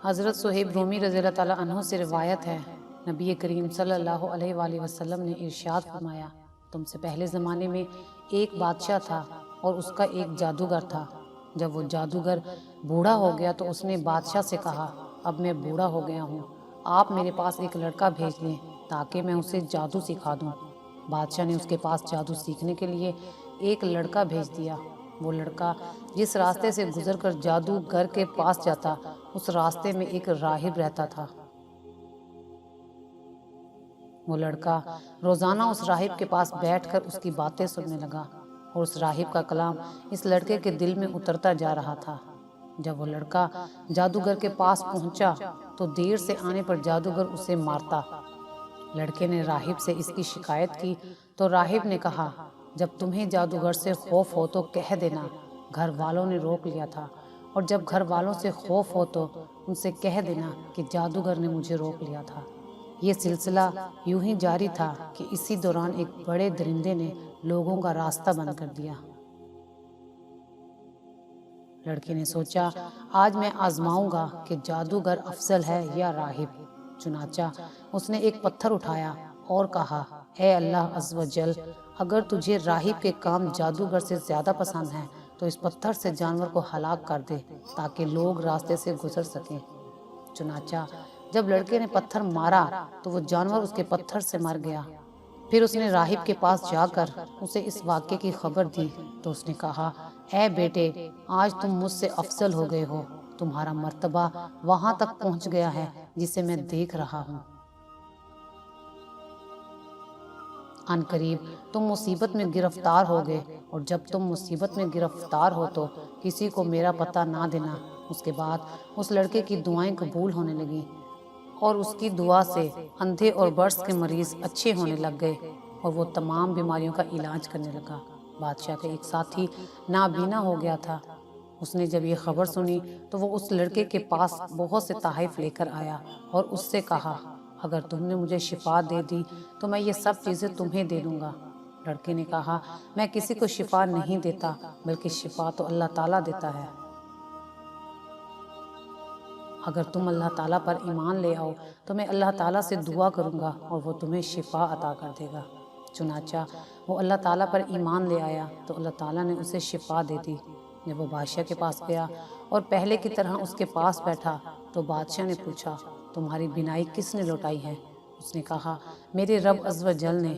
حضرت صہیب رومی رضی اللہ تعالیٰ عنہ سے روایت ہے، نبی کریم صلی اللہ علیہ وآلہ وسلم نے ارشاد فرمایا، تم سے پہلے زمانے میں ایک بادشاہ تھا اور اس کا ایک جادوگر تھا۔ جب وہ جادوگر بوڑھا ہو گیا تو اس نے بادشاہ سے کہا، اب میں بوڑھا ہو گیا ہوں، آپ میرے پاس ایک لڑکا بھیج دیں تاکہ میں اسے جادو سکھا دوں۔ بادشاہ نے اس کے پاس جادو سیکھنے کے لیے ایک لڑکا بھیج دیا۔ وہ لڑکا جس راستے سے گزر کر جادوگر کے پاس جاتا، اس راستے میں ایک راہب رہتا تھا۔ وہ لڑکا روزانہ اس راہب کے پاس بیٹھ کر اس کی باتیں سننے لگا اور اس راہب کا کلام اس لڑکے کے دل میں اترتا جا رہا تھا۔ جب وہ لڑکا جادوگر کے پاس پہنچا تو دیر سے آنے پر جادوگر اسے مارتا۔ لڑکے نے راہب سے اس کی شکایت کی تو راہب نے کہا، جب تمہیں جادوگر سے خوف ہو تو کہہ دینا گھر والوں نے روک لیا تھا، اور جب گھر والوں سے خوف ہو تو ان سے کہہ دینا کہ جادوگر نے مجھے روک لیا تھا۔ یہ سلسلہ یوں ہی جاری تھا کہ اسی دوران ایک بڑے درندے نے لوگوں کا راستہ بند کر دیا۔ لڑکے نے سوچا، آج میں آزماؤں گا کہ جادوگر افضل ہے یا راہب۔ چنانچہ اس نے ایک پتھر اٹھایا اور کہا، اے اللہ عز و جل، اگر تجھے راہب کے کام جادوگر سے زیادہ پسند ہیں تو اس پتھر سے جانور کو ہلاک کر دے تاکہ لوگ راستے سے گزر سکیں۔ چنانچہ جب لڑکے نے پتھر مارا تو وہ جانور اس کے پتھر سے مر گیا۔ پھر اس نے راہب کے پاس جا کر اسے اس واقعے کی خبر دی تو اس نے کہا، اے بیٹے، آج تم مجھ سے افضل ہو گئے ہو، تمہارا مرتبہ وہاں تک پہنچ گیا ہے جسے میں دیکھ رہا ہوں۔ ان قریب تم مصیبت میں گرفتار ہو گئے، اور جب تم مصیبت میں گرفتار ہو تو کسی کو میرا پتہ نہ دینا۔ اس کے بعد اس لڑکے کی دعائیں قبول ہونے لگیں اور اس کی دعا سے اندھے اور برس کے مریض اچھے ہونے لگ گئے اور وہ تمام بیماریوں کا علاج کرنے لگا۔ بادشاہ کا ایک ساتھی نابینا ہو گیا تھا۔ اس نے جب یہ خبر سنی تو وہ اس لڑکے کے پاس بہت سے تحائف لے کر آیا اور اس سے کہا، اگر تم نے مجھے شفا دے دی تو میں یہ سب چیزیں تمہیں دے دوں گا۔ لڑکے نے کہا، میں کسی کو شفا نہیں دیتا، بلکہ شفا تو اللہ تعالیٰ دیتا ہے۔ اگر تم اللہ تعالیٰ پر ایمان لے آؤ تو میں اللہ تعالیٰ سے دعا کروں گا اور وہ تمہیں شفا عطا کر دے گا۔ چنانچہ وہ اللہ تعالیٰ پر ایمان لے آیا تو اللہ تعالیٰ نے اسے شفا دے دی۔ جب وہ بادشاہ کے پاس گیا اور پہلے کی طرح اس کے پاس بیٹھا تو بادشاہ نے پوچھا، تمہاری بینائی کس نے لوٹائی ہے؟ اس نے کہا، میرے رب عز و جل نے۔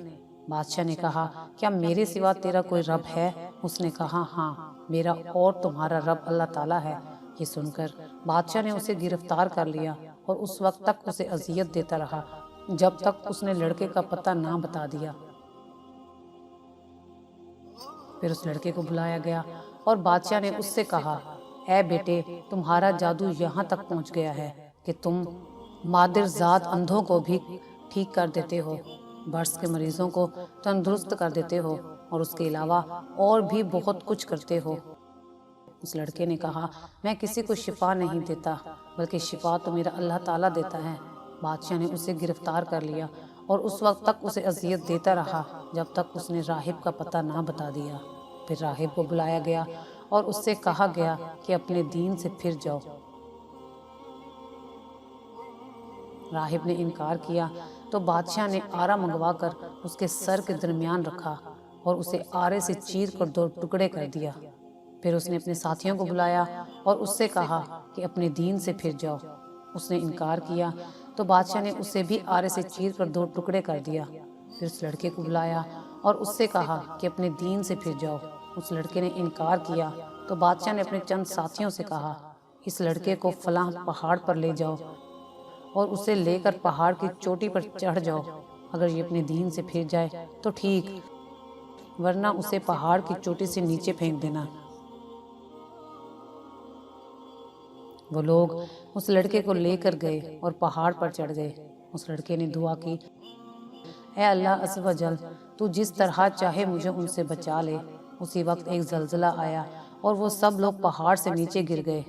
بادشاہ نے کہا، کیا میرے سوا تیرا کوئی رب ہے؟ اس نے کہا، ہاں، میرا اور تمہارا رب اللہ تعالیٰ ہے۔ یہ سن کر بادشاہ نے اسے گرفتار کر لیا اور اس وقت تک اسے اذیت دیتا رہا جب تک اس نے لڑکے کا پتہ نہ بتا دیا۔ پھر اس لڑکے کو بلایا گیا اور بادشاہ نے اس سے کہا، اے بیٹے، تمہارا جادو یہاں تک پہنچ گیا ہے کہ تم مادرزاد اندھوں کو بھی ٹھیک کر دیتے ہو، برس کے مریضوں کو تندرست کر دیتے ہو اور اس کے علاوہ اور بھی بہت کچھ کرتے ہو۔ اس لڑکے نے کہا، میں کسی کو شفا نہیں دیتا، بلکہ شفا تو میرا اللہ تعالیٰ دیتا ہے۔ بادشاہ نے اسے گرفتار کر لیا اور اس وقت تک اسے اذیت دیتا رہا جب تک اس نے راہب کا پتہ نہ بتا دیا۔ پھر راہب کو بلایا گیا اور اس سے کہا گیا کہ اپنے دین سے پھر جاؤ۔ راہب نے انکار کیا تو بادشاہ نے آرا منگوا کر اس کے سر کے درمیان رکھا اور اسے آرے سے چیر کر 2 ٹکڑے کر دیا۔ پھر اس نے اپنے ساتھیوں کو بلایا اور اس سے کہا کہ اپنے دین سے پھر جاؤ۔ اس نے انکار کیا تو بادشاہ نے اسے بھی آرے سے چیر کر 2 ٹکڑے کر دیا۔ پھر اس لڑکے کو بلایا اور اس سے کہا کہ اپنے دین سے پھر جاؤ۔ اس لڑکے نے انکار کیا تو بادشاہ نے اپنے چند ساتھیوں سے کہا، اس لڑکے کو فلاں پہاڑ پر لے جاؤ اور اسے لے کر پہاڑ کی چوٹی پر چڑھ جاؤ۔ اگر یہ اپنے دین سے پھر جائے تو ٹھیک، ورنہ اسے پہاڑ کی چوٹی سے نیچے پھینک دینا۔ وہ لوگ اس لڑکے کو لے کر گئے اور پہاڑ پر چڑھ گئے۔ اس لڑکے نے دعا کی، اے اللہ عز و جل، تو جس طرح چاہے مجھے ان سے بچا لے۔ اسی وقت ایک زلزلہ آیا اور وہ سب لوگ پہاڑ سے نیچے گر گئے۔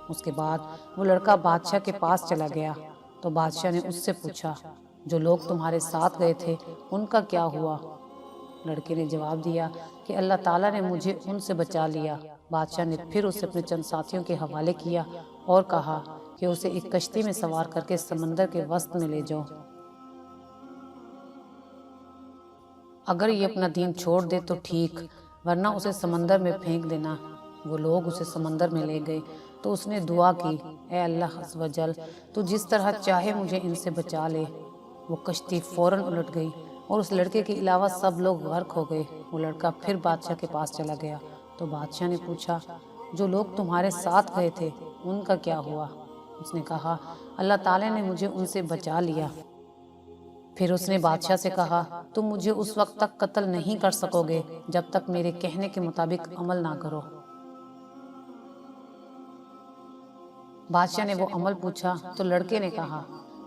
اس کے بعد وہ لڑکا بادشاہ کے پاس چلا گیا تو بادشاہ نے اس سے پوچھا، جو لوگ تمہارے ساتھ گئے تھے ان کا کیا ہوا؟ لڑکے نے جواب دیا کہ اللہ تعالیٰ نے مجھے ان سے بچا لیا بادشاہ نے پھر اسے اپنے چند ساتھیوں کے حوالے کیا اور کہا کہ اسے ایک کشتی میں سوار کر کے سمندر کے وسط میں لے جاؤ۔ اگر یہ اپنا دین چھوڑ دے تو ٹھیک، ورنہ اسے سمندر میں پھینک دینا۔ وہ لوگ اسے سمندر میں لے گئے تو اس نے دعا کی، اے اللہ عز و جل، تو جس طرح چاہے مجھے ان سے بچا لے۔ وہ کشتی فوراً الٹ گئی اور اس لڑکے کے علاوہ سب لوگ غرق ہو گئے۔ وہ لڑکا پھر بادشاہ کے پاس چلا گیا تو بادشاہ نے پوچھا، جو لوگ تمہارے ساتھ گئے تھے ان کا کیا ہوا؟ اس نے کہا، اللہ تعالیٰ نے مجھے ان سے بچا لیا۔ پھر اس نے بادشاہ سے کہا، تم مجھے اس وقت تک قتل نہیں کر سکو گے جب تک میرے کہنے کے مطابق عمل نہ کرو۔ بادشاہ نے وہ عمل پوچھا تو لڑکے نے کہا،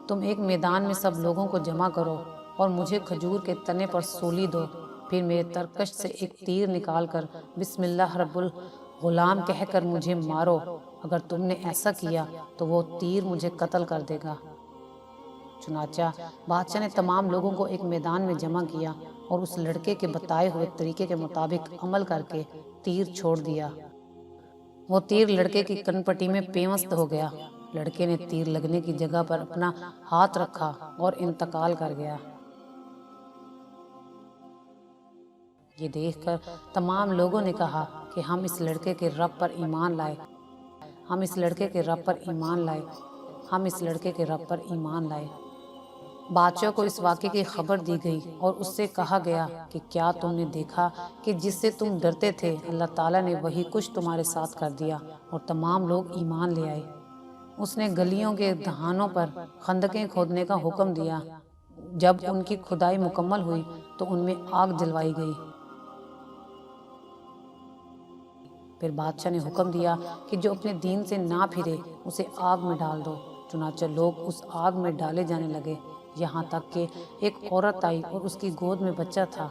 تم ایک میدان میں سب لوگوں کو جمع کرو اور مجھے کھجور کے تنے پر سولی دو، پھر میرے ترکش سے ایک تیر نکال کر بسم اللہ رب الغلام کہہ کر مجھے مارو۔ اگر تم نے ایسا کیا تو وہ تیر مجھے قتل کر دے گا۔ چنانچہ بادشاہ نے تمام لوگوں کو ایک میدان میں جمع کیا اور اس لڑکے کے بتائے ہوئے طریقے کے مطابق عمل کر کے تیر چھوڑ دیا۔ وہ تیر لڑکے کی کن پٹی میں پیوست ہو گیا۔ لڑکے نے تیر لگنے کی جگہ پر اپنا ہاتھ رکھا اور انتقال کر گیا۔ یہ دیکھ کر تمام لوگوں نے کہا کہ ہم اس لڑکے کے رب پر ایمان لائے، ہم اس لڑکے کے رب پر ایمان لائے، ہم اس لڑکے کے رب پر ایمان لائے۔ بادشاہ کو اس واقعے کی خبر دی گئی اور اس سے کہا گیا کہ کیا تم نے دیکھا کہ جس سے تم ڈرتے تھے اللہ تعالیٰ نے وہی کچھ تمہارے ساتھ کر دیا اور تمام لوگ ایمان لے آئے۔ اس نے گلیوں کے دہانوں پر خندقیں کھودنے کا حکم دیا۔ جب ان کی کھدائی مکمل ہوئی تو ان میں آگ جلوائی گئی۔ پھر بادشاہ نے حکم دیا کہ جو اپنے دین سے نہ پھرے اسے آگ میں ڈال دو۔ چنانچہ لوگ اس آگ میں ڈالے جانے لگے، یہاں تک کہ ایک عورت آئی اور اس کی گود میں بچہ تھا۔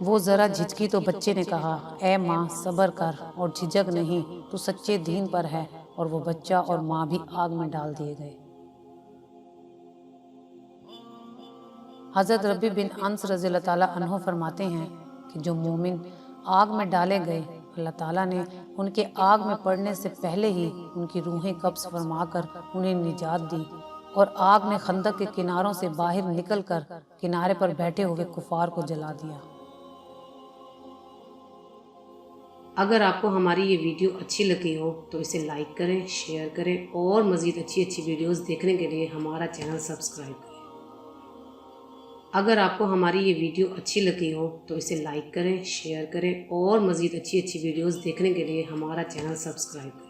وہ ذرا جھجکی تو بچے نے کہا، اے ماں صبر کر اور جھجک نہیں، تو سچے دین پر ہے، اور وہ بچہ اور ماں بھی آگ میں ڈال دیے گئے۔ حضرت ربیع بن انس رضی اللہ تعالیٰ عنہ فرماتے ہیں کہ جو مومن آگ میں ڈالے گئے، اللہ تعالیٰ نے ان کے آگ میں پڑنے سے پہلے ہی ان کی روحیں قبض فرما کر انہیں نجات دی، اور آگ نے خندق کے کناروں سے باہر نکل کر کنارے پر بیٹھے ہوئے کفار کو جلا دیا۔ اگر آپ کو ہماری یہ ویڈیو اچھی لگی ہو تو اسے لائک کریں، شیئر کریں اور مزید اچھی ویڈیوز دیکھنے کے لیے ہمارا چینل سبسکرائب کریں۔ اگر آپ کو ہماری یہ ویڈیو اچھی لگی ہو تو اسے لائک کریں، شیئر کریں اور مزید اچھی ویڈیوز دیکھنے کے لیے ہمارا چینل سبسکرائب کریں۔